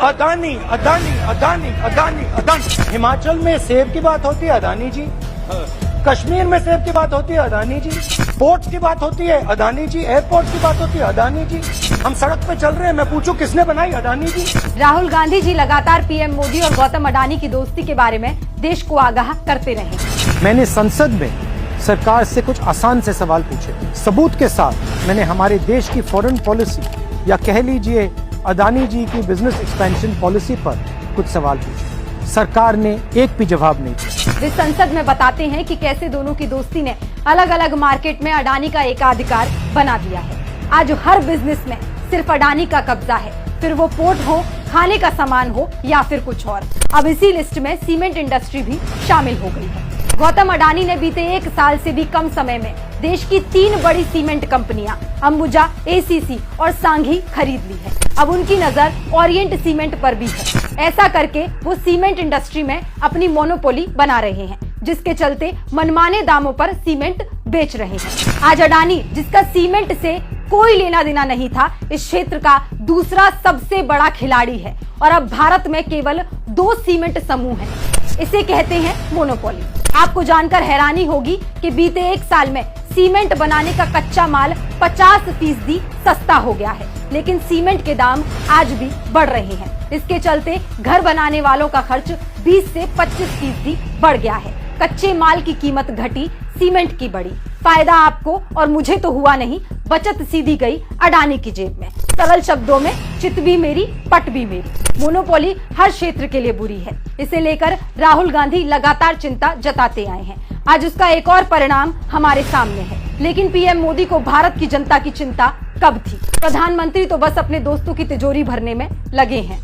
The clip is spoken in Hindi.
अदानी अदानी अदानी अदानी अदानी। हिमाचल में सेब की बात होती है अदानी जी, कश्मीर में सेब की बात होती है अदानी जी, पोर्ट्स की बात होती है अदानी जी, एयरपोर्ट की बात होती है अदानी जी। हम सड़क पे चल रहे हैं, मैं पूछूं किसने बनाई? अदानी जी। राहुल गांधी जी लगातार पीएम मोदी और गौतम अडानी की दोस्ती के बारे में देश को आगाह करते रहे। मैंने संसद में सरकार से कुछ आसान से सवाल पूछे, सबूत के साथ मैंने हमारे देश की फॉरेन पॉलिसी या कह लीजिए अदानी जी की बिजनेस एक्सपेंशन पॉलिसी पर कुछ सवाल पूछे। सरकार ने एक भी जवाब नहीं दिया। वे संसद में बताते हैं कि कैसे दोनों की दोस्ती ने अलग अलग मार्केट में अडानी का एकाधिकार बना दिया है। आज हर बिजनेस में सिर्फ अडानी का कब्जा है, फिर वो पोर्ट हो, खाने का सामान हो या फिर कुछ और। अब इसी लिस्ट में सीमेंट इंडस्ट्री भी शामिल हो गई है। गौतम अडानी ने बीते 1 साल से भी कम समय में देश की 3 बड़ी सीमेंट कंपनियां अंबुजा, एसीसी और सांघी खरीद ली है। अब उनकी नजर ओरिएंट सीमेंट पर भी है। ऐसा करके वो सीमेंट इंडस्ट्री में अपनी मोनोपोली बना रहे हैं, जिसके चलते मनमाने दामों पर सीमेंट बेच रहे हैं। आज अडानी, जिसका सीमेंट से कोई लेना देना नहीं था, इस क्षेत्र का दूसरा सबसे बड़ा खिलाड़ी है और अब भारत में केवल 2 सीमेंट समूह हैं। इसे कहते हैं मोनोपोली। आपको जानकर हैरानी होगी कि बीते 1 साल में सीमेंट बनाने का कच्चा माल 50% सस्ता हो गया है, लेकिन सीमेंट के दाम आज भी बढ़ रहे हैं। इसके चलते घर बनाने वालों का खर्च 20 से 25% बढ़ गया है। कच्चे माल की कीमत घटी, सीमेंट की बढ़ी। फायदा आपको और मुझे तो हुआ नहीं, बचत सीधी गई अडानी की जेब में। सरल शब्दों में चित भी मेरी, पट भी मेरी। मोनोपोली हर क्षेत्र के लिए बुरी है। इसे लेकर राहुल गांधी लगातार चिंता जताते आए हैं। आज उसका एक और परिणाम हमारे सामने है। लेकिन पीएम मोदी को भारत की जनता की चिंता कब थी? प्रधानमंत्री तो बस अपने दोस्तों की तिजोरी भरने में लगे हैं।